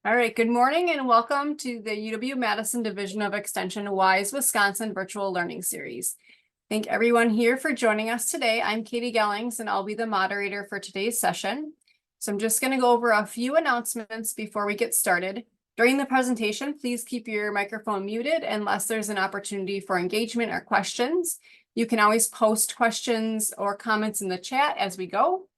All right, good morning and welcome to the UW-Madison Division of Extension WISE Wisconsin Virtual Learning Series. Thank everyone here for joining us today. I'm Katie Gellings and I'll be the moderator for today's session. So I'm just going to go over a few announcements before we get started. During the presentation, please keep your microphone muted unless there's an opportunity for engagement or questions. You can always post questions or comments in the chat as we go.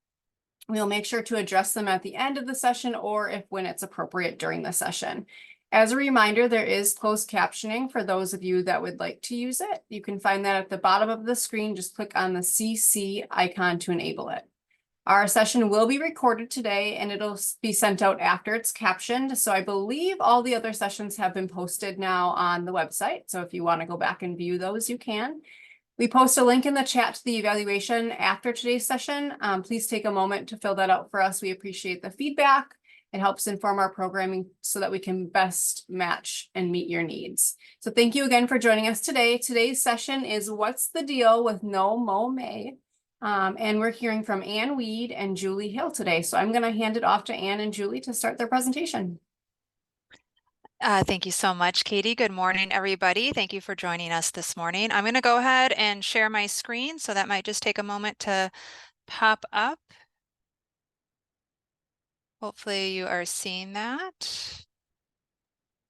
We'll make sure to address them at the end of the session or when it's appropriate during the session. As a reminder, there is closed captioning for those of you that would like to use it. You can find that at the bottom of the screen. Just click on the CC icon to enable it. Our session will be recorded today and it'll be sent out after it's captioned. So I believe all the other sessions have been posted now on the website. So if you want to go back and view those, you can. We post a link in the chat to the evaluation after today's session. Please take a moment to fill that out for us. We appreciate the feedback. It helps inform our programming so that we can best match and meet your needs. So thank you again for joining us today. Today's session is What's the Deal with Mow May? And we're hearing from Ann Weed and Julie Hill today. So I'm going to hand it off to Ann and Julie to start their presentation. Thank you so much, Katie. Good morning, everybody. Thank you for joining us this morning. I'm going to go ahead and share my screen, so that might just take a moment to pop up. Hopefully you are seeing that.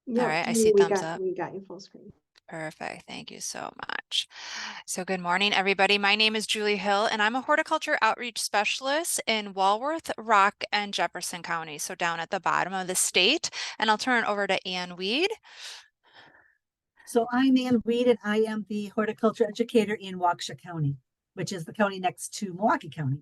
Yep, all right, I see thumbs up. We got you full screen. Perfect. Thank you so much. So good morning, everybody. My name is Julie Hill, and I'm a horticulture outreach specialist in Walworth, Rock, and Jefferson County, so down at the bottom of the state. And I'll turn it over to Ann Weed. So I'm Ann Weed, and I am the horticulture educator in Waukesha County, which is the county next to Milwaukee County.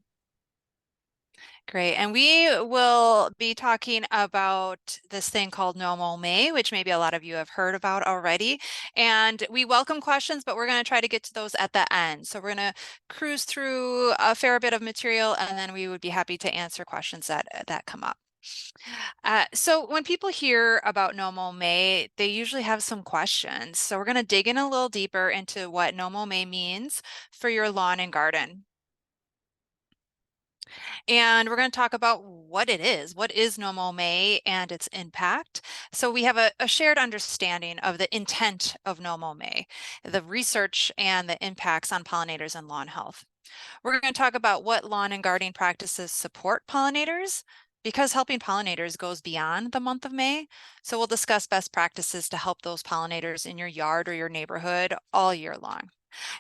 Great. And we will be talking about this thing called Mow May, which maybe a lot of you have heard about already. And we welcome questions, but we're going to try to get to those at the end. So we're going to cruise through a fair bit of material, and then we would be happy to answer questions that come up. So when people hear about Mow May, they usually have some questions. So we're going to dig in a little deeper into what Mow May means for your lawn and garden. And we're going to talk about what it is. What is Mow May and its impact? So we have a shared understanding of the intent of Mow May, the research and the impacts on pollinators and lawn health. We're going to talk about what lawn and gardening practices support pollinators, because helping pollinators goes beyond the month of May. So we'll discuss best practices to help those pollinators in your yard or your neighborhood all year long.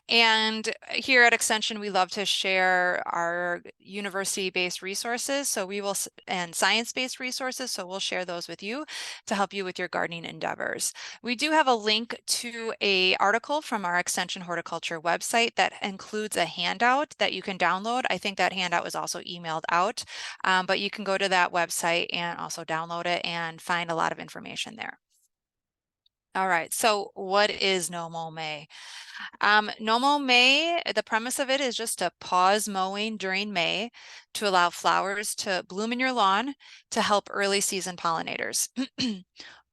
And here at Extension, we love to share our university-based resources. So we will, and science-based resources. So we'll share those with you to help you with your gardening endeavors. We do have a link to an article from our Extension Horticulture website that includes a handout that you can download. I think that handout was also emailed out, but you can go to that website and also download it and find a lot of information there. All right, so what is Mow May? Mow May, the premise of it is just to pause mowing during May to allow flowers to bloom in your lawn to help early season pollinators.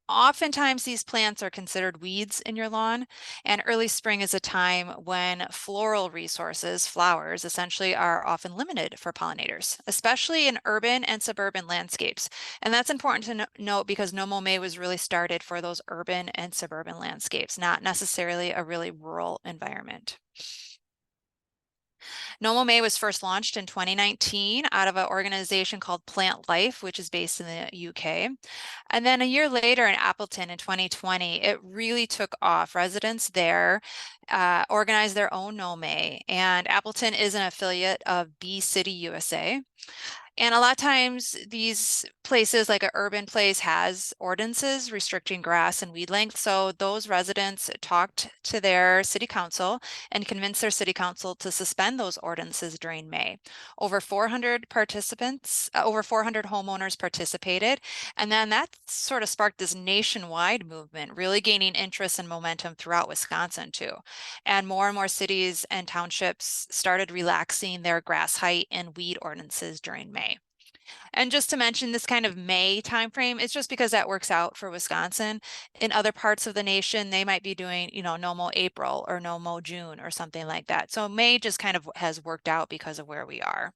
Oftentimes these plants are considered weeds in your lawn, and early spring is a time when floral resources, flowers, essentially are often limited for pollinators, especially in urban and suburban landscapes. And that's important to note because Mow May was really started for those urban and suburban landscapes, not necessarily a really rural environment. Mow May was first launched in 2019 out of an organization called Plant Life, which is based in the UK. And then a year later in Appleton in 2020, it really took off. Residents there organized their own Mow May, and Appleton is an affiliate of Bee City USA. And a lot of times these places, like an urban place, has ordinances restricting grass and weed length. So those residents talked to their city council and convinced their city council to suspend those ordinances during May. Over 400 participants, over 400 homeowners participated. And then that sort of sparked this nationwide movement, really gaining interest and momentum throughout Wisconsin too. And more cities and townships started relaxing their grass height and weed ordinances during May. And just to mention this kind of May timeframe, it's just because that works out for Wisconsin. In other parts of the nation, they might be doing, no mow April or no mow June or something like that. So May just kind of has worked out because of where we are.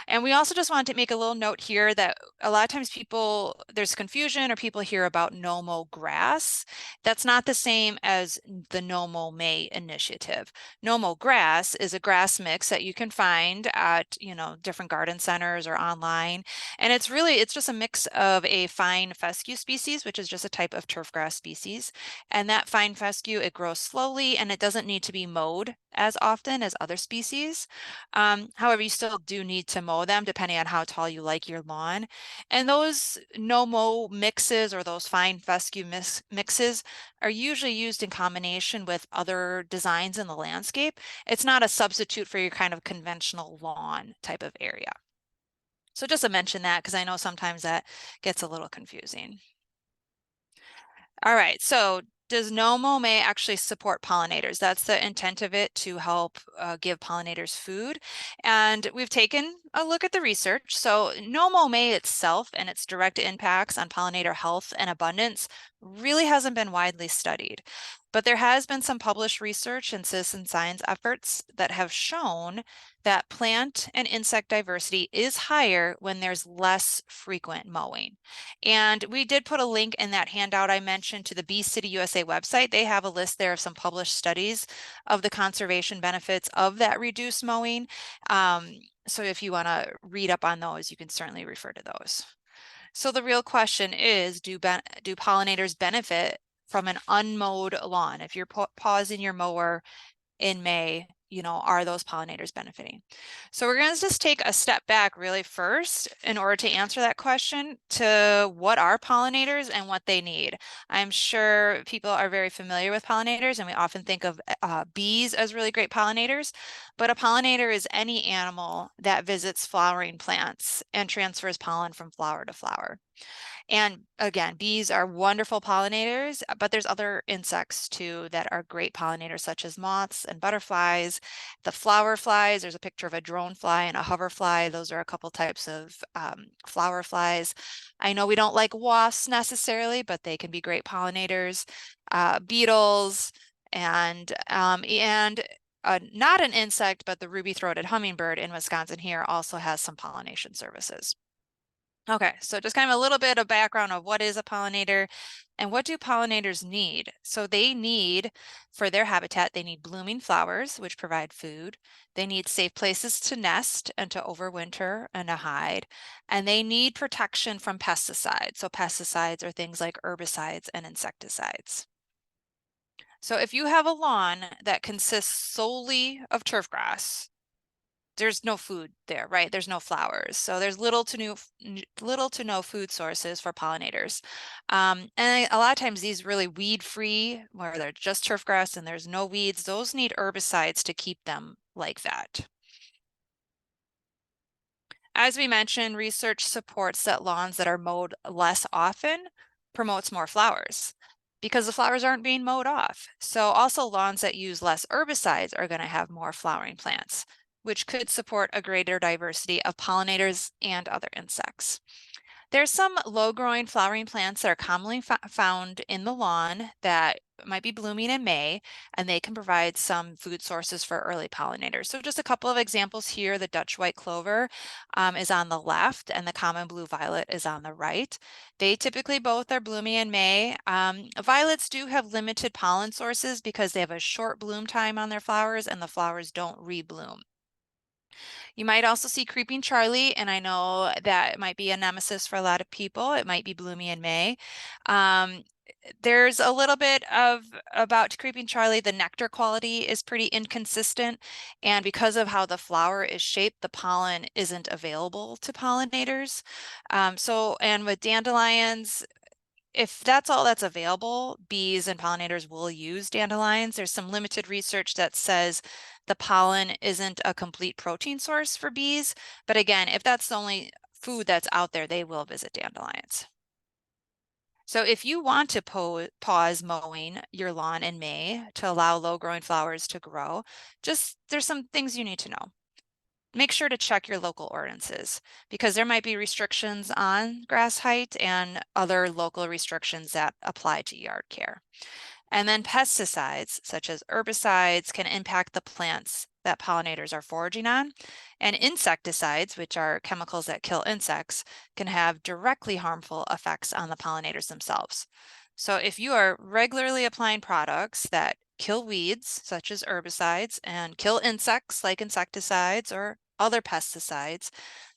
And we also just wanted to make a little note here that a lot of times there's confusion or people hear about no mow grass. That's not the same as the No Mow May initiative. No Mow grass is a grass mix that you can find at, different garden centers or online. And it's just a mix of a fine fescue species, which is just a type of turf grass species. And that fine fescue, it grows slowly and it doesn't need to be mowed as often as other species. However, you still do need to mow them depending on how tall you like your lawn. And those no mow mixes or those fine fescue mixes are usually used in combination with other designs in the landscape. It's not a substitute for your kind of conventional lawn type of area. So just to mention that, because I know sometimes that gets a little confusing. All right, so does No Mow May actually support pollinators? That's the intent of it, to help give pollinators food. And we've taken a look at the research. So No Mow May itself and its direct impacts on pollinator health and abundance really hasn't been widely studied. But there has been some published research and citizen science efforts that have shown that plant and insect diversity is higher when there's less frequent mowing. And we did put a link in that handout I mentioned to the Bee City USA website. They have a list there of some published studies of the conservation benefits of that reduced mowing. So if you want to read up on those, you can certainly refer to those. So the real question is, do pollinators benefit from an unmowed lawn? If you're pausing your mower in May, are those pollinators benefiting? So we're going to just take a step back really first in order to answer that question to what are pollinators and what they need. I'm sure people are very familiar with pollinators and we often think of bees as really great pollinators, but a pollinator is any animal that visits flowering plants and transfers pollen from flower to flower. And again, bees are wonderful pollinators, but there's other insects too that are great pollinators, such as moths and butterflies. The flower flies, there's a picture of a drone fly and a hoverfly. Those are a couple types of flower flies. I know we don't like wasps necessarily, but they can be great pollinators. Beetles and not an insect, but the ruby-throated hummingbird in Wisconsin here also has some pollination services. Okay, so just kind of a little bit of background of what is a pollinator and what do pollinators need? So they need, for their habitat, they need blooming flowers, which provide food. They need safe places to nest and to overwinter and to hide. And they need protection from pesticides. So pesticides are things like herbicides and insecticides. So if you have a lawn that consists solely of turf grass, there's no food there, right? There's no flowers. So there's little to no food sources for pollinators. And a lot of times these really weed-free, where they're just turf grass and there's no weeds, those need herbicides to keep them like that. As we mentioned, research supports that lawns that are mowed less often promotes more flowers because the flowers aren't being mowed off. So also lawns that use less herbicides are going to have more flowering plants, which could support a greater diversity of pollinators and other insects. There's some low-growing flowering plants that are commonly found in the lawn that might be blooming in May, and they can provide some food sources for early pollinators. So just a couple of examples here. The Dutch white clover is on the left, and the common blue violet is on the right. They typically both are blooming in May. Violets do have limited pollen sources because they have a short bloom time on their flowers, and the flowers don't rebloom. You might also see Creeping Charlie, and I know that might be a nemesis for a lot of people. It might be blooming in May. There's a little bit about Creeping Charlie. The nectar quality is pretty inconsistent, and because of how the flower is shaped, the pollen isn't available to pollinators. And with dandelions, if that's all that's available, bees and pollinators will use dandelions. There's some limited research that says the pollen isn't a complete protein source for bees. But again, if that's the only food that's out there, they will visit dandelions. So if you want to pause mowing your lawn in May to allow low-growing flowers to grow, there's some things you need to know. make sure to check your local ordinances because there might be restrictions on grass height and other local restrictions that apply to yard care. And then pesticides, such as herbicides, can impact the plants that pollinators are foraging on. And insecticides, which are chemicals that kill insects, can have directly harmful effects on the pollinators themselves. So if you are regularly applying products that kill weeds, such as herbicides, and kill insects like insecticides or other pesticides,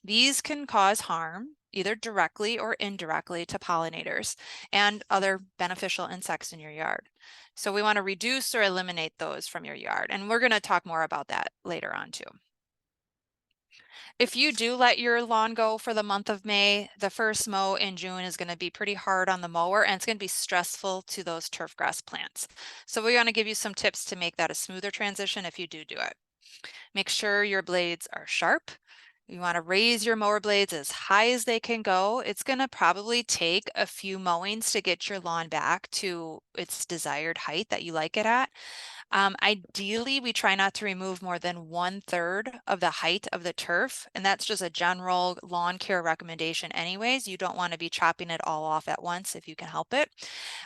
these can cause harm either directly or indirectly to pollinators and other beneficial insects in your yard. So we want to reduce or eliminate those from your yard. And we're going to talk more about that later on too. If you do let your lawn go for the month of May, the first mow in June is going to be pretty hard on the mower and it's going to be stressful to those turf grass plants. So we want to give you some tips to make that a smoother transition if you do it. Make sure your blades are sharp. You want to raise your mower blades as high as they can go. It's going to probably take a few mowings to get your lawn back to its desired height that you like it at. Ideally, we try not to remove more than 1/3 of the height of the turf, and that's just a general lawn care recommendation anyways. You don't want to be chopping it all off at once if you can help it.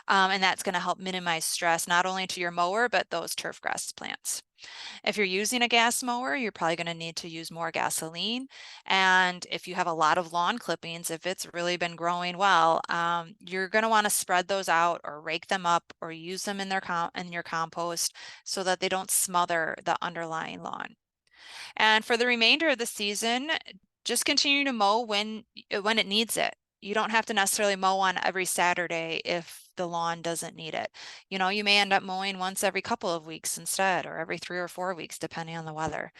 And that's going to help minimize stress not only to your mower, but those turf grass plants. If you're using a gas mower, you're probably going to need to use more gasoline. And if you have a lot of lawn clippings, if it's really been growing well, you're going to want to spread those out or rake them up or use them in your compost so that they don't smother the underlying lawn. And for the remainder of the season, just continue to mow when it needs it. You don't have to necessarily mow on every Saturday if the lawn doesn't need it. You know, you may end up mowing once every couple of weeks instead, or every 3 or 4 weeks, depending on the weather.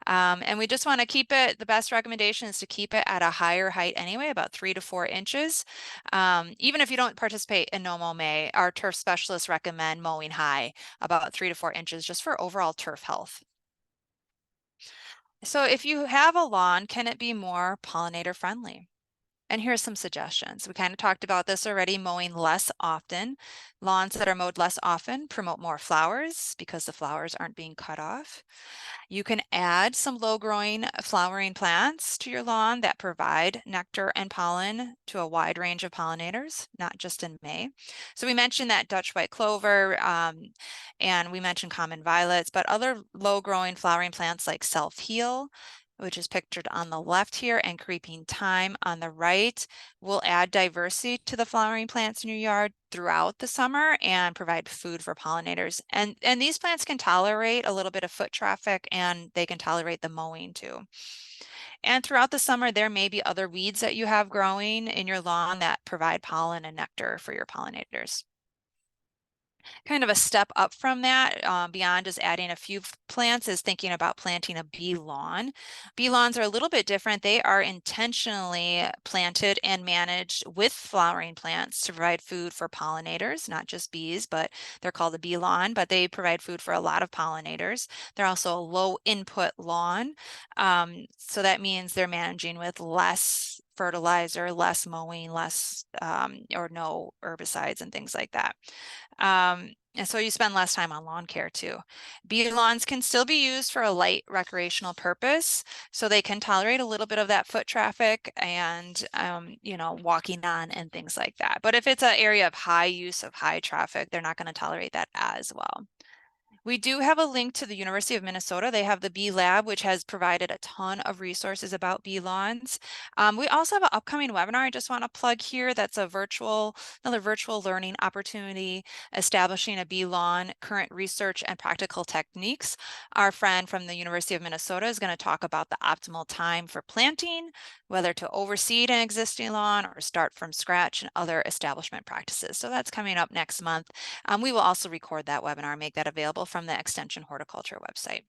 And we just want to keep it, the best recommendation is to keep it at a higher height anyway, about 3 to 4 inches. Even if you don't participate in No Mow May, our turf specialists recommend mowing high, about 3 to 4 inches, just for overall turf health. So if you have a lawn, can it be more pollinator friendly? And here's some suggestions. We kind of talked about this already, mowing less often. Lawns that are mowed less often promote more flowers because the flowers aren't being cut off. You can add some low-growing flowering plants to your lawn that provide nectar and pollen to a wide range of pollinators, not just in May. So we mentioned that Dutch white clover, and we mentioned common violets, but other low-growing flowering plants like self-heal, which is pictured on the left here, and creeping thyme on the right, will add diversity to the flowering plants in your yard throughout the summer and provide food for pollinators. And these plants can tolerate a little bit of foot traffic and they can tolerate the mowing too. And throughout the summer, there may be other weeds that you have growing in your lawn that provide pollen and nectar for your pollinators. Kind of a step up from that, beyond just adding a few plants, is thinking about planting a bee lawn. Bee lawns are a little bit different. They are intentionally planted and managed with flowering plants to provide food for pollinators, not just bees, but they're called a bee lawn, but they provide food for a lot of pollinators. They're also a low input lawn. So that means they're managing with less fertilizer, less mowing, less or no herbicides and things like that. And so you spend less time on lawn care too. Bee lawns can still be used for a light recreational purpose, so they can tolerate a little bit of that foot traffic and, you know, walking on and things like that. But if it's an area of high use of high traffic, they're not going to tolerate that as well. We do have a link to the University of Minnesota. They have the Bee Lab, which has provided a ton of resources about bee lawns. We also have an upcoming webinar I just want to plug here. That's another virtual learning opportunity, establishing a bee lawn, current research and practical techniques. Our friend from the University of Minnesota is going to talk about the optimal time for planting, whether to overseed an existing lawn or start from scratch, and other establishment practices. So that's coming up next month. We will also record that webinar and make that available from the Extension Horticulture website.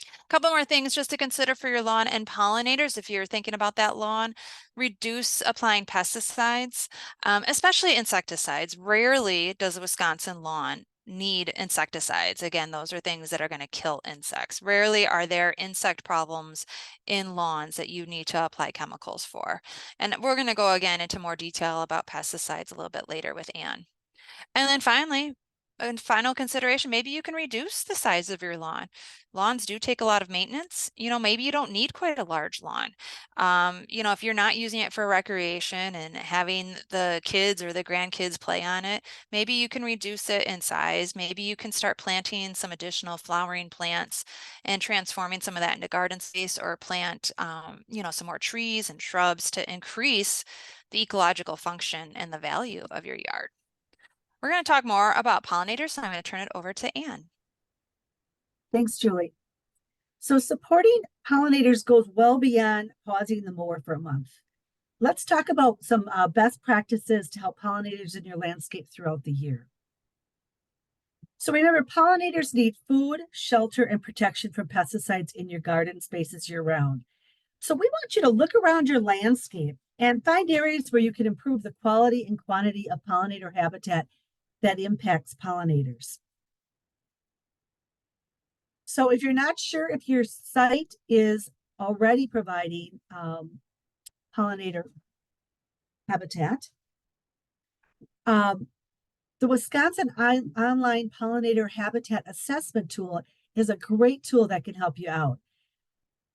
A couple more things just to consider for your lawn and pollinators. If you're thinking about that lawn, reduce applying pesticides, especially insecticides. Rarely does a Wisconsin lawn need insecticides. Again, those are things that are going to kill insects. Rarely are there insect problems in lawns that you need to apply chemicals for. And we're going to go again into more detail about pesticides a little bit later with Anne. And then finally, and final consideration, maybe you can reduce the size of your lawn. Lawns do take a lot of maintenance. Maybe you don't need quite a large lawn. If you're not using it for recreation and having the kids or the grandkids play on it, maybe you can reduce it in size. Maybe you can start planting some additional flowering plants and transforming some of that into garden space, or plant, some more trees and shrubs to increase the ecological function and the value of your yard. We're going to talk more about pollinators, so I'm going to turn it over to Anne. Thanks, Julie. So supporting pollinators goes well beyond pausing the mower for a month. Let's talk about some best practices to help pollinators in your landscape throughout the year. So remember, pollinators need food, shelter, and protection from pesticides in your garden spaces year-round. So we want you to look around your landscape and find areas where you can improve the quality and quantity of pollinator habitat that impacts pollinators. So if you're not sure if your site is already providing pollinator habitat, the Wisconsin Online Pollinator Habitat Assessment Tool is a great tool that can help you out.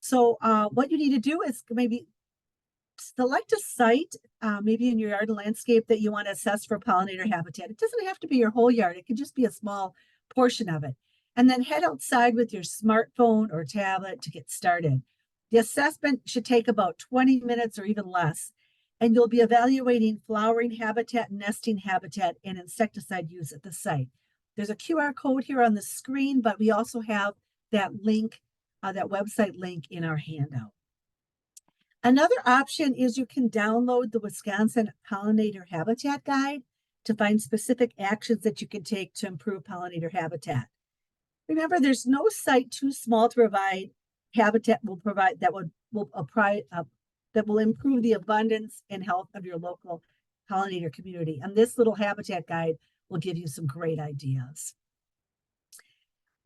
So what you need to do is maybe select a site, maybe in your yard and landscape, that you want to assess for pollinator habitat. It doesn't have to be your whole yard. It could just be a small portion of it. And then head outside with your smartphone or tablet to get started. The assessment should take about 20 minutes or even less, and you'll be evaluating flowering habitat, nesting habitat, and insecticide use at the site. There's a QR code here on the screen, but we also have that link, that website link in our handout. Another option is you can download the Wisconsin Pollinator Habitat Guide to find specific actions that you can take to improve pollinator habitat. Remember, there's no site too small to provide habitat that will improve the abundance and health of your local pollinator community. And this little habitat guide will give you some great ideas.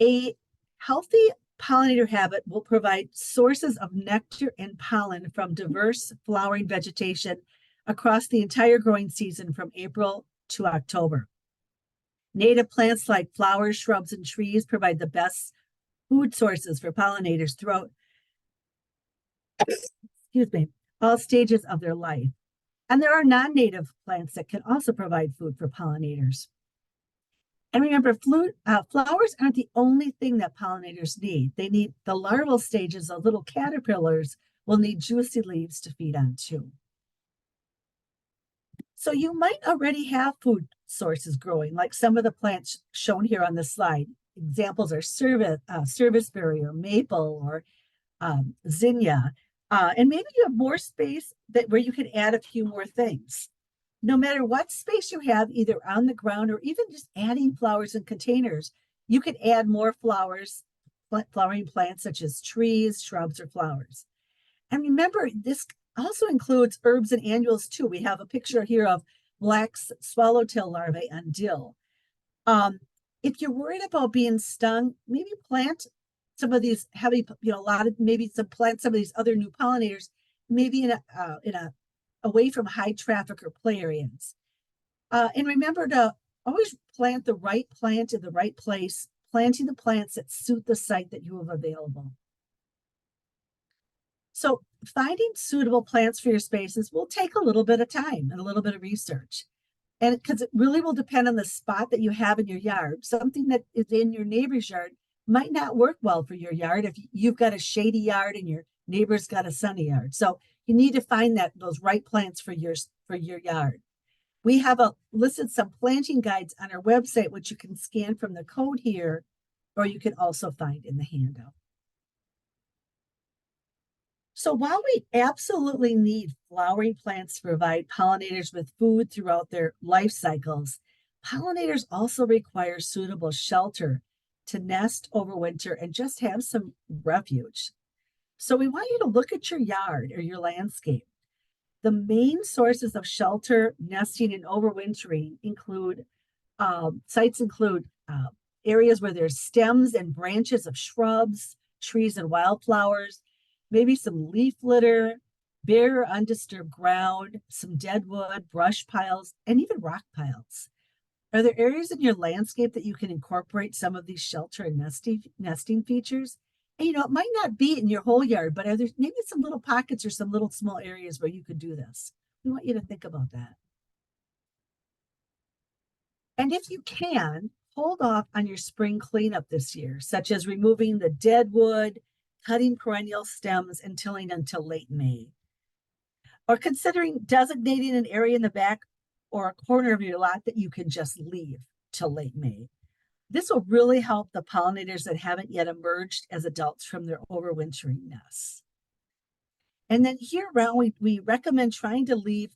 A healthy pollinator habit will provide sources of nectar and pollen from diverse flowering vegetation across the entire growing season from April to October. Native plants like flowers, shrubs, and trees provide the best food sources for pollinators throughout, all stages of their life. And there are non-native plants that can also provide food for pollinators. And remember, flowers aren't the only thing that pollinators need. They need the larval stages of little caterpillars will need juicy leaves to feed on too. So you might already have food sources growing, like some of the plants shown here on the slide. Examples are serviceberry or maple or zinnia. And maybe you have more space where you can add a few more things. No matter what space you have, either on the ground or even just adding flowers in containers, you can add more flowering plants such as trees, shrubs, or flowers. And remember, this also includes herbs and annuals too. We have a picture here of black swallowtail larvae on dill. If you're worried about being stung, maybe plant some of these heavy, plant some of these other new pollinators, maybe in a away from high traffic or play areas. And remember to always plant the right plant in the right place, planting the plants that suit the site that you have available. So finding suitable plants for your spaces will take a little bit of time and a little bit of research. And because it really will depend on the spot that you have in your yard. Something that is in your neighbor's yard might not work well for your yard if you've got a shady yard and your neighbor's got a sunny yard. So you need to find those right plants for your yard. We have listed some planting guides on our website, which you can scan from the code here, or you can also find in the handout. So while we absolutely need flowering plants to provide pollinators with food throughout their life cycles, pollinators also require suitable shelter to nest, overwinter, and just have some refuge. So we want you to look at your yard or your landscape. The main sources of shelter, nesting, and overwintering include areas where there's stems and branches of shrubs, trees, and wildflowers, maybe some leaf litter, bare or undisturbed ground, some dead wood, brush piles, and even rock piles. Are there areas in your landscape that you can incorporate some of these shelter and nesting features? And it might not be in your whole yard, but are there maybe some little pockets or some little small areas where you could do this? We want you to think about that. And if you can, hold off on your spring cleanup this year, such as removing the dead wood, cutting perennial stems, and tilling until late May. Or considering designating an area in the back or a corner of your lot that you can just leave till late May. This will really help the pollinators that haven't yet emerged as adults from their overwintering nests. And then year round, we recommend trying to leave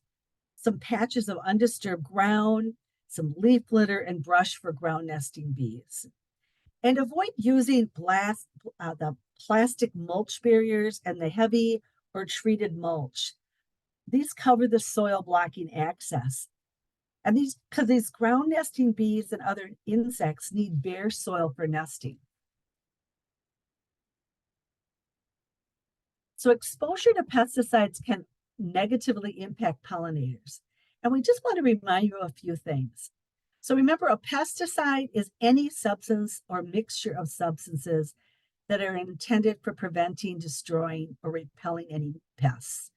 some patches of undisturbed ground, some leaf litter, and brush for ground nesting bees. And avoid using the plastic mulch barriers and the heavy or treated mulch. These cover the soil blocking access. And because these ground nesting bees and other insects need bare soil for nesting. So exposure to pesticides can negatively impact pollinators. And we just want to remind you of a few things. So remember, a pesticide is any substance or mixture of substances that are intended for preventing, destroying, or repelling any pests.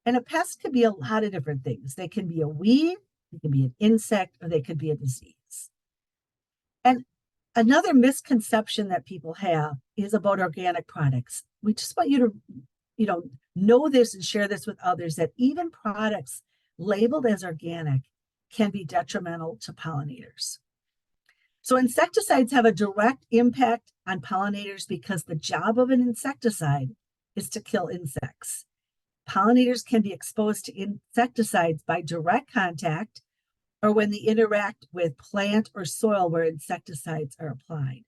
And a pest could be a lot of different things. They can be a weed, they can be an insect, or they could be a disease. And another misconception that people have is about organic products. We just want you to know this and share this with others, that even products labeled as organic can be detrimental to pollinators. So insecticides have a direct impact on pollinators because the job of an insecticide is to kill insects. Pollinators can be exposed to insecticides by direct contact or when they interact with plant or soil where insecticides are applied.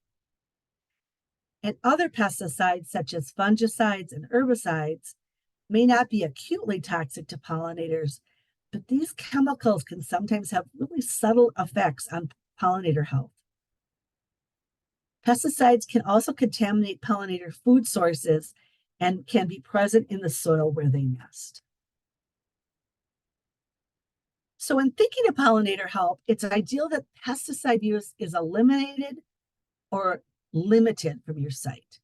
And other pesticides, such as fungicides and herbicides, may not be acutely toxic to pollinators, but these chemicals can sometimes have really subtle effects on pollinator health. Pesticides can also contaminate pollinator food sources and can be present in the soil where they nest. So in thinking of pollinator health, it's ideal that pesticide use is eliminated or limited from your site.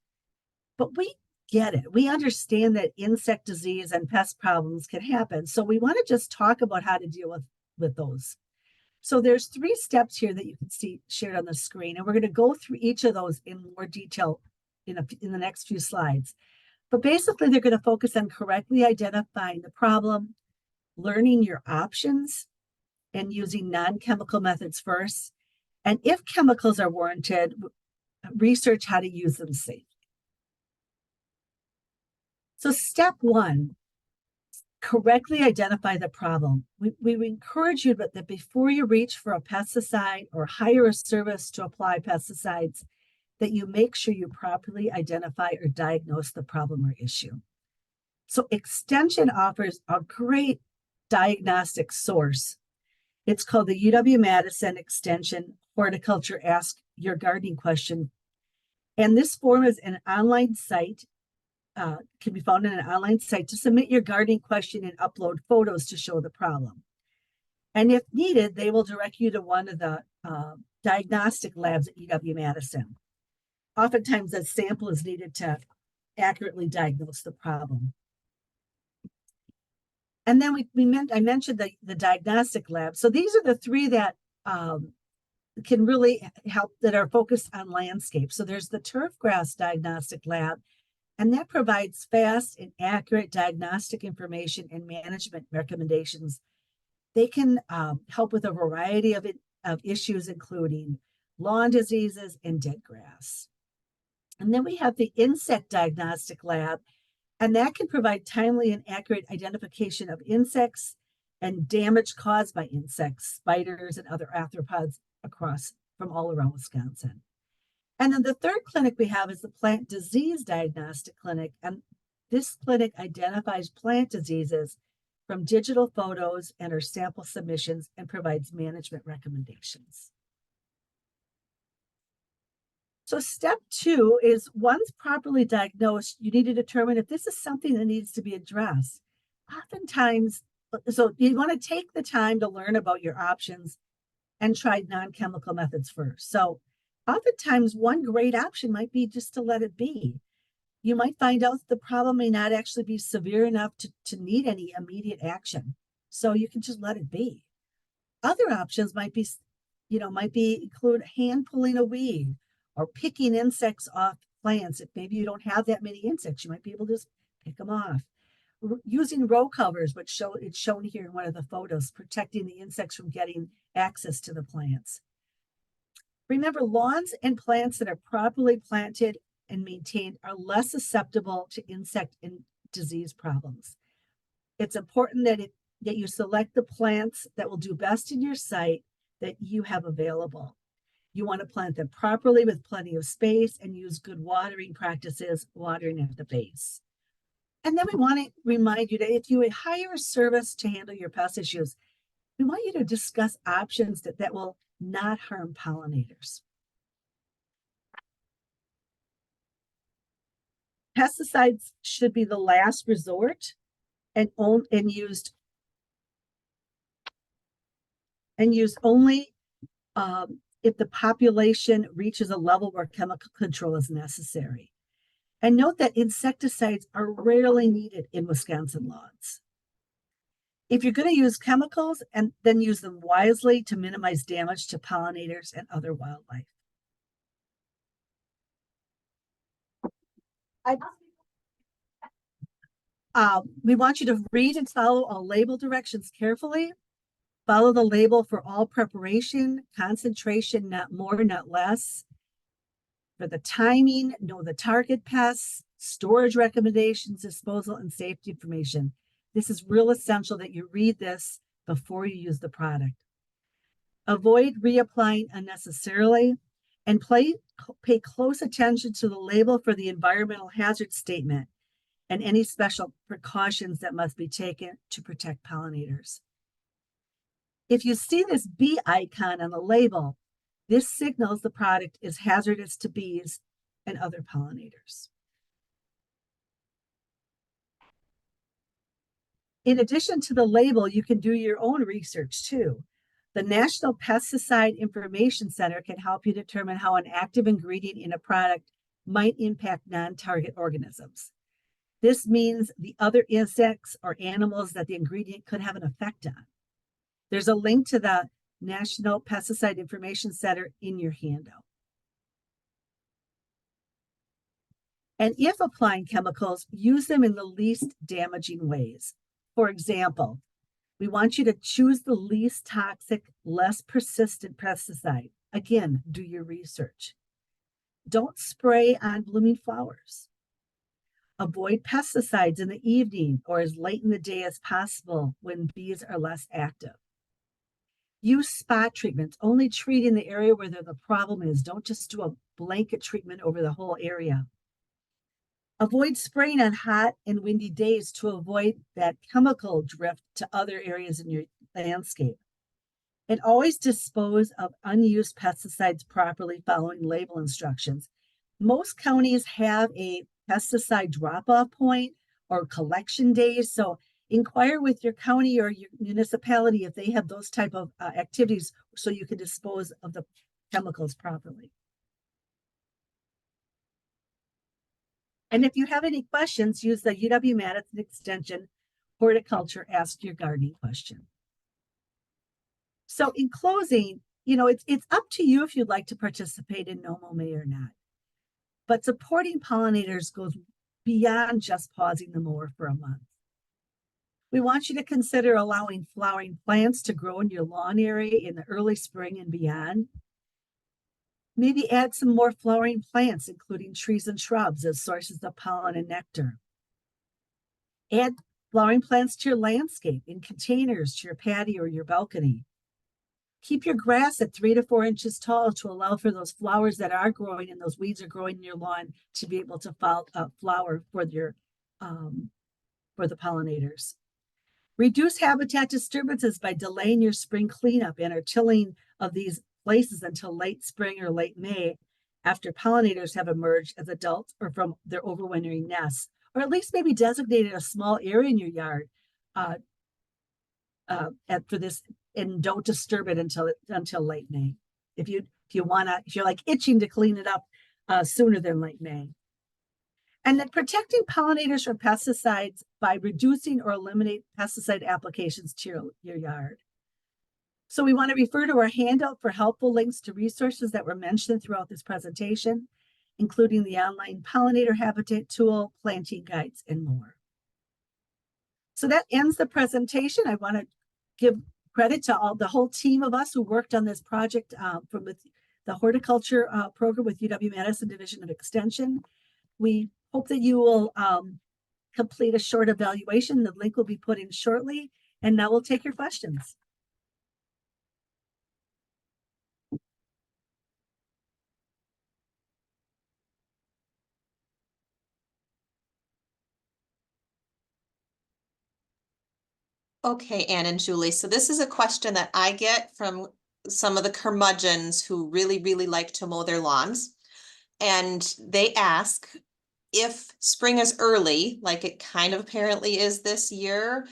But we get it. We understand that insect disease and pest problems can happen. So we want to just talk about how to deal with those. So there's 3 steps here that you can see shared on the screen, and we're going to go through each of those in more detail in the next few slides. But basically, they're going to focus on correctly identifying the problem, learning your options, and using non-chemical methods first. And if chemicals are warranted, research how to use them safely. So step 1, correctly identify the problem. We encourage you that before you reach for a pesticide or hire a service to apply pesticides, that you make sure you properly identify or diagnose the problem or issue. So Extension offers a great diagnostic source. It's called the UW-Madison Extension Horticulture Ask Your Gardening Question. And this form is an online site, can be found in an online site to submit your gardening question and upload photos to show the problem. And if needed, they will direct you to one of the diagnostic labs at UW-Madison. Oftentimes, a sample is needed to accurately diagnose the problem. And then I mentioned the diagnostic lab. So these are the 3 that can really help, that are focused on landscape. So there's the turf grass diagnostic lab, and that provides fast and accurate diagnostic information and management recommendations. They can help with a variety of issues, including lawn diseases and dead grass. And then we have the insect diagnostic lab, and that can provide timely and accurate identification of insects and damage caused by insects, spiders, and other arthropods from all around Wisconsin. And then the 3rd clinic we have is the Plant Disease Diagnostic Clinic, and this clinic identifies plant diseases from digital photos and or sample submissions and provides management recommendations. So step 2 is, once properly diagnosed, you need to determine if this is something that needs to be addressed. Oftentimes, so you want to take the time to learn about your options and tried non-chemical methods first. So oftentimes one great option might be just to let it be. You might find out that the problem may not actually be severe enough to need any immediate action. So you can just let it be. Other options might be, include hand pulling a weed or picking insects off plants. If maybe you don't have that many insects, you might be able to just pick them off. Using row covers, which it's shown here in one of the photos, protecting the insects from getting access to the plants. Remember, lawns and plants that are properly planted and maintained are less susceptible to insect and disease problems. It's important that you select the plants that will do best in your site that you have available. You want to plant them properly with plenty of space and use good watering practices, watering at the base. And then we want to remind you that if you hire a service to handle your pest issues, we want you to discuss options that will not harm pollinators. Pesticides should be the last resort and used only if the population reaches a level where chemical control is necessary. And note that insecticides are rarely needed in Wisconsin lawns. If you're going to use chemicals, and then use them wisely to minimize damage to pollinators and other wildlife. We want you to read and follow all label directions carefully. Follow the label for all preparation, concentration, not more, not less. For the timing, know the target pests, storage recommendations, disposal, and safety information. This is real essential that you read this before you use the product. Avoid reapplying unnecessarily, and pay close attention to the label for the environmental hazard statement and any special precautions that must be taken to protect pollinators. If you see this bee icon on the label, this signals the product is hazardous to bees and other pollinators. In addition to the label, you can do your own research too. The National Pesticide Information Center can help you determine how an active ingredient in a product might impact non-target organisms. This means the other insects or animals that the ingredient could have an effect on. There's a link to the National Pesticide Information Center in your handout. And if applying chemicals, use them in the least damaging ways. For example, we want you to choose the least toxic, less persistent pesticide. Again, do your research. Don't spray on blooming flowers. Avoid pesticides in the evening or as late in the day as possible when bees are less active. Use spot treatments, only treat in the area where the problem is. Don't just do a blanket treatment over the whole area. Avoid spraying on hot and windy days to avoid that chemical drift to other areas in your landscape. And always dispose of unused pesticides properly following label instructions. Most counties have a pesticide drop-off point or collection days. So inquire with your county or your municipality if they have those type of activities so you can dispose of the chemicals properly. And if you have any questions, use the UW-Madison Extension Horticulture Ask Your Gardening question. So in closing, it's up to you if you'd like to participate in Mow May or not. But supporting pollinators goes beyond just pausing the mower for a month. We want you to consider allowing flowering plants to grow in your lawn area in the early spring and beyond. Maybe add some more flowering plants, including trees and shrubs, as sources of pollen and nectar. Add flowering plants to your landscape in containers to your patio or your balcony. Keep your grass at 3 to 4 inches tall to allow for those flowers that are growing and those weeds are growing in your lawn to be able to flower for the pollinators. Reduce habitat disturbances by delaying your spring cleanup and or tilling of these places until late spring or late May after pollinators have emerged as adults or from their overwintering nests, or at least maybe designated a small area in your yard for this, and don't disturb it until late May. If you're like itching to clean it up sooner than late May. And then protecting pollinators from pesticides by reducing or eliminate pesticide applications to your yard. So we want to refer to our handout for helpful links to resources that were mentioned throughout this presentation, including the online pollinator habitat tool, planting guides, and more. So that ends the presentation. I want to give credit to the whole team of us who worked on this project from the horticulture program with UW-Madison Division of Extension. We hope that you will complete a short evaluation. The link will be put in shortly, and now we'll take your questions. Okay, Anne and Julie, so this is a question that I get from some of the curmudgeons who really, really like to mow their lawns. And they ask, if spring is early, like it kind of apparently is this year,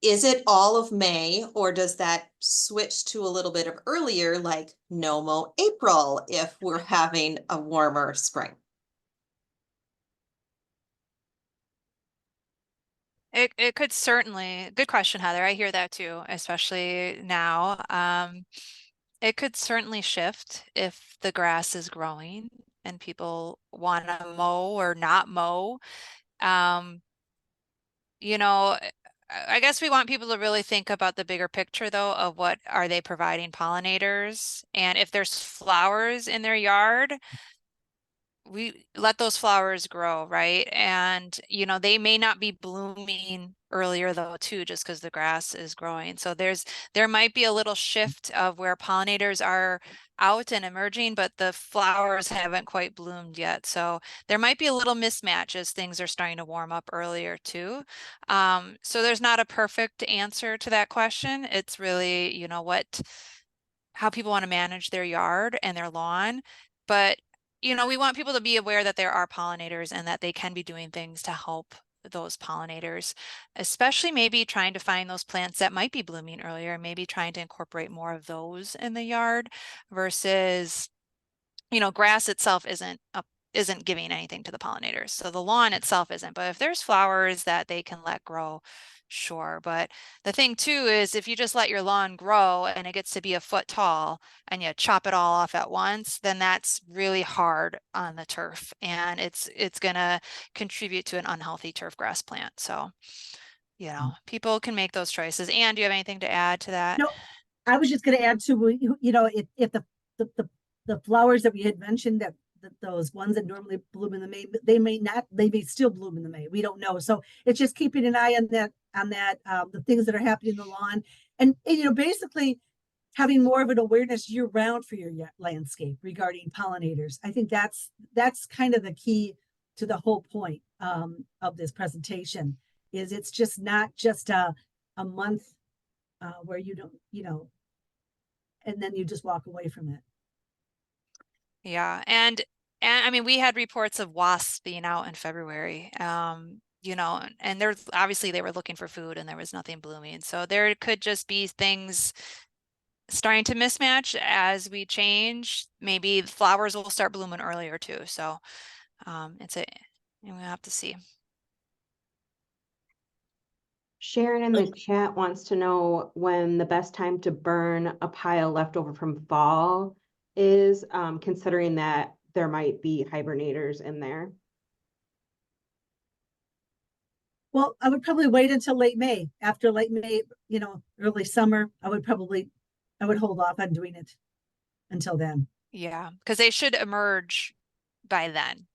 is it all of May, or does that switch to a little bit of earlier, like no mow April, if we're having a warmer spring? It could certainly, good question, Heather. I hear that too, especially now. It could certainly shift if the grass is growing and people want to mow or not mow. You know, I guess we want people to really think about the bigger picture though, of what are they providing pollinators, and if there's flowers in their yard, we let those flowers grow, right? And you know, they may not be blooming earlier though too, just because the grass is growing. So there might be a little shift of where pollinators are out and emerging, but the flowers haven't quite bloomed yet. So there might be a little mismatch as things are starting to warm up earlier too. So there's not a perfect answer to that question. It's really, you know, how people want to manage their yard and their lawn. But you know, we want people to be aware that there are pollinators and that they can be doing things to help those pollinators, especially maybe trying to find those plants that might be blooming earlier, maybe trying to incorporate more of those in the yard versus, you know, grass itself isn't giving anything to the pollinators. So the lawn itself isn't, but if there's flowers that they can let grow, sure. But the thing too is if you just let your lawn grow and it gets to be a foot tall and you chop it all off at once, then that's really hard on the turf and it's gonna contribute to an unhealthy turf grass plant. So, you know, people can make those choices. Anne, do you have anything to add to that? No, I was just going to add to, you know, if the flowers that we had mentioned, that those ones that normally bloom in the May, they may still bloom in the May. We don't know. So it's just keeping an eye on that, the things that are happening in the lawn, and you know, basically having more of an awareness year round for your landscape regarding pollinators. I think that's kind of the key to the whole point of this presentation. Is it's just not just a month where you don't, you know, and then you just walk away from it. Yeah, and I mean, we had reports of wasps being out in February, you know, and there's obviously they were looking for food and there was nothing blooming. So there could just be things starting to mismatch as we change. Maybe flowers will start blooming earlier too. So we'll have to see. Sharon in the chat wants to know when the best time to burn a pile left over from fall is, considering that there might be hibernators in there. Well, I would probably wait until late May. After late May, you know, early summer, I would hold off on doing it until then. Yeah, because they should emerge by then.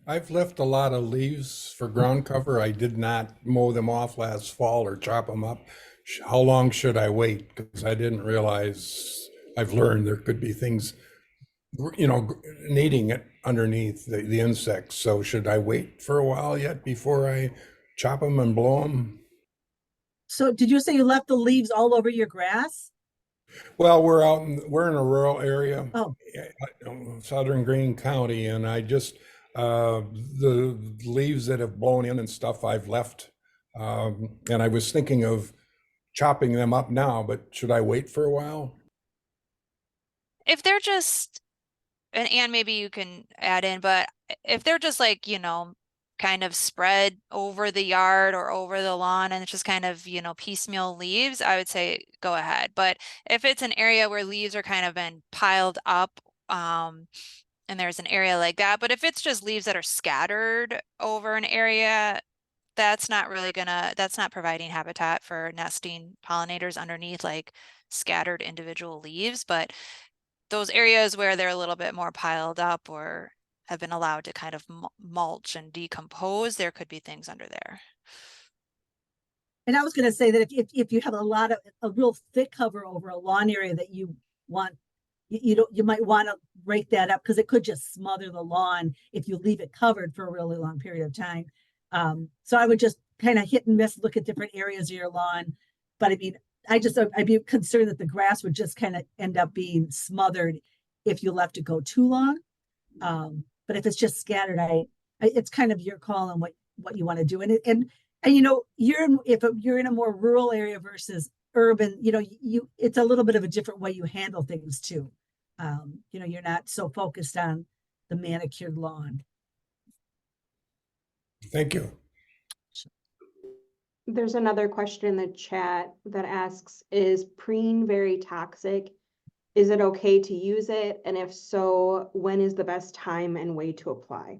I've left a lot of leaves for ground cover. I did not mow them off last fall or chop them up. How long should I wait? Because I didn't realize, I've learned there could be things, you know, needing it underneath the insects. So should I wait for a while yet before I chop them and blow them? So did you say you left the leaves all over your grass? Well, we're in a rural area, Oh, southern Greene County, and I just, the leaves that have blown in and stuff I've left And I was thinking of chopping them up now, but should I wait for a while? If they're just, and maybe you can add in, but if they're just like, you know, kind of spread over the yard or over the lawn and it's just kind of, you know, piecemeal leaves, I would say go ahead. But if it's an area where leaves are kind of been piled up, and there's an area like that, but if it's just leaves that are scattered over an area, that's not really that's not providing habitat for nesting pollinators underneath like scattered individual leaves. But those areas where they're a little bit more piled up or have been allowed to kind of mulch and decompose, there could be things under there. And I was going to say that if you have a real thick cover over a lawn area that you want, you might want to break that up because it could just smother the lawn if you leave it covered for a really long period of time. So I would just kind of hit and miss, look at different areas of your lawn. But I mean, I'd be concerned that the grass would just kind of end up being smothered if you left it go too long. But if it's just scattered, it's kind of your call on what you want to do. And you know, if you're in a more rural area versus urban, you know, it's a little bit of a different way you handle things too. You know, you're not so focused on the manicured lawn. Thank you. There's another question in the chat that asks, is preen very toxic? Is it okay to use it? And if so, when is the best time and way to apply?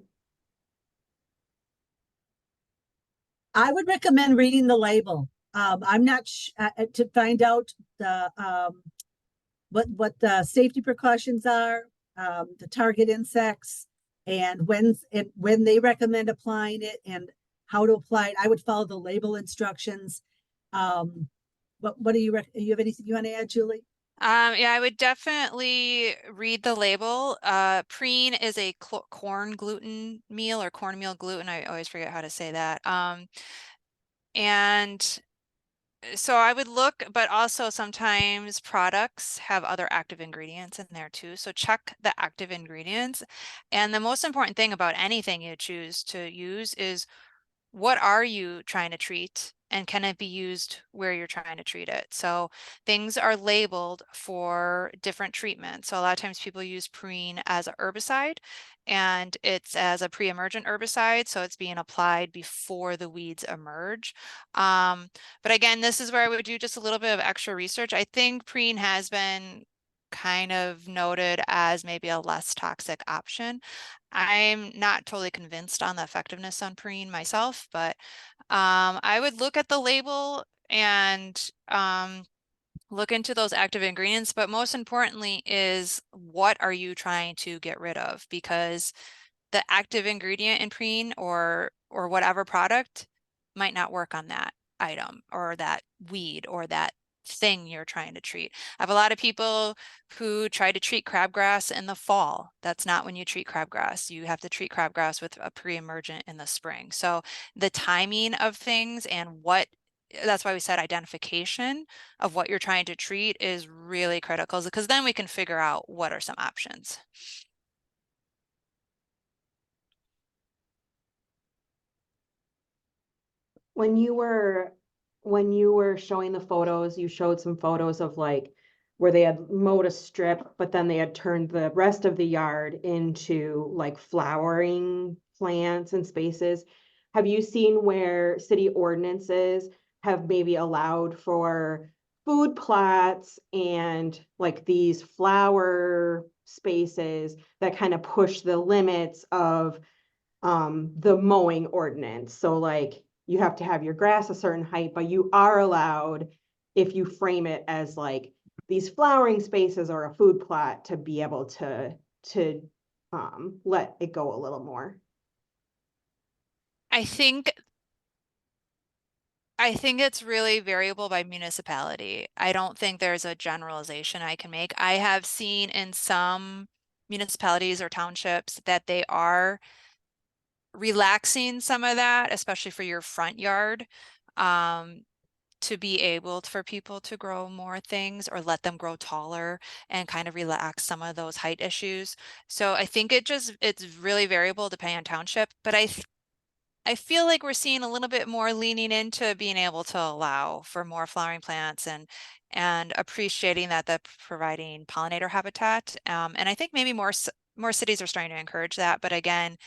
I would recommend reading the label. I'm not to find out the what the safety precautions are, the target insects, and when they recommend applying it and how to apply it. I would follow the label instructions. What do you have anything you want to add, Julie? Yeah, I would definitely read the label. Preen is a corn gluten meal or cornmeal gluten. I always forget how to say that. And so I would look, but also sometimes products have other active ingredients in there too. So check the active ingredients. And the most important thing about anything you choose to use is, what are you trying to treat and can it be used where you're trying to treat it? So things are labeled for different treatments. So a lot of times people use preen as a herbicide and it's as a pre-emergent herbicide. So it's being applied before the weeds emerge. But again, this is where I would do just a little bit of extra research. I think preen has been kind of noted as maybe a less toxic option. I'm not totally convinced on the effectiveness on preen myself, but I would look at the label and look into those active ingredients. But most importantly is, what are you trying to get rid of? Because the active ingredient in preen or whatever product might not work on that item or that weed or that thing you're trying to treat. I have a lot of people who try to treat crabgrass in the fall. That's not when you treat crabgrass. You have to treat crabgrass with a pre-emergent in the spring. So the timing of things and that's why we said identification of what you're trying to treat is really critical, because then we can figure out what are some options. When you were showing the photos, you showed some photos of like where they had mowed a strip, but then they had turned the rest of the yard into like flowering plants and spaces. Have you seen where city ordinances have maybe allowed for food plots and like these flower spaces that kind of push the limits of the mowing ordinance? So like you have to have your grass a certain height, but you are allowed, if you frame it as like these flowering spaces or a food plot, to be able to let it go a little more. I think it's really variable by municipality. I don't think there's a generalization I can make. I have seen in some municipalities or townships that they are relaxing some of that, especially for your front yard, to be able for people to grow more things or let them grow taller and kind of relax some of those height issues. So I think it's really variable depending on township, but I feel like we're seeing a little bit more leaning into being able to allow for more flowering plants and appreciating that they're providing pollinator habitat. And I think maybe more cities are starting to encourage that. But again,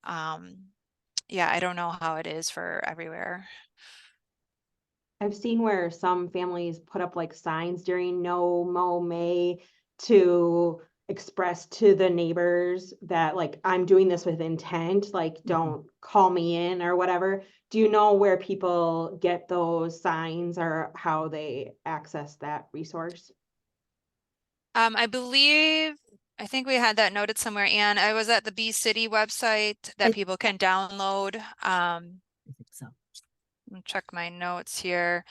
yeah, I don't know how it is for everywhere. I've seen where some families put up like signs during Mow May to express to the neighbors that like, I'm doing this with intent, like, don't call me in or whatever. Do you know where people get those signs or how they access that resource? I think we had that noted somewhere, and I was at the Bee City website that I- people can download. I think so. Let me check my notes here.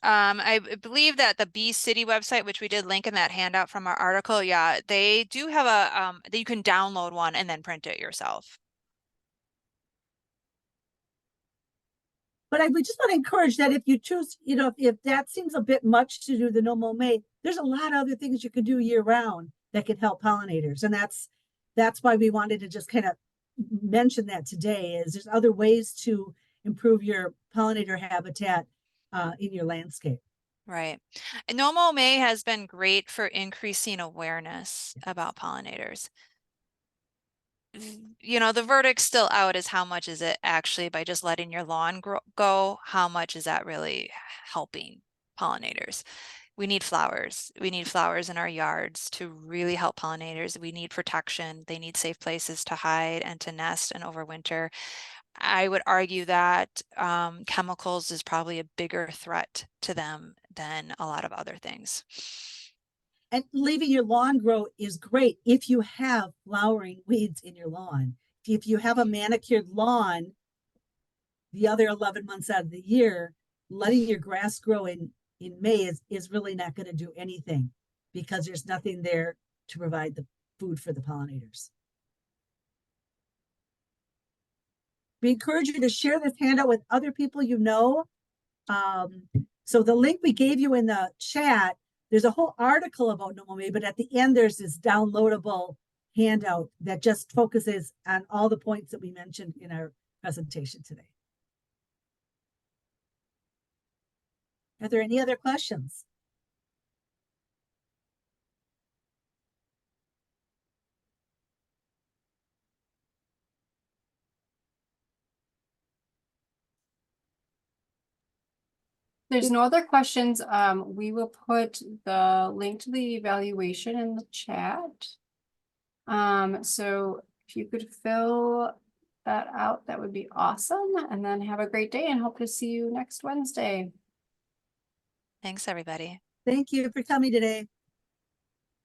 I believe that the Bee City website, which we did link in that handout from our article, yeah, they do have a that you can download one and then print it yourself. But I would just want to encourage that if you choose, you know, if that seems a bit much to do the No Mow May, there's a lot of other things you can do year round that can help pollinators. And that's why we wanted to just kind of mention that today is there's other ways to improve your pollinator habitat in your landscape. Right. And No Mow May has been great for increasing awareness about pollinators. You know, the verdict's still out is how much is it actually by just letting your lawn go? How much is that really helping pollinators? We need flowers. We need flowers in our yards to really help pollinators. We need protection. They need safe places to hide and to nest and overwinter. I would argue that chemicals is probably a bigger threat to them than a lot of other things. And leaving your lawn grow is great if you have flowering weeds in your lawn. If you have a manicured lawn, the other 11 months out of the year, letting your grass grow in May is really not going to do anything because there's nothing there to provide the food for the pollinators. We encourage you to share this handout with other people you know. So the link we gave you in the chat, there's a whole article about No Mow May, but at the end, there's this downloadable handout that just focuses on all the points that we mentioned in our presentation today. Are there any other questions? There's no other questions. We will put the link to the evaluation in the chat. So if you could fill that out, that would be awesome. And then have a great day and hope to see you next Wednesday. Thanks, everybody. Thank you for coming today.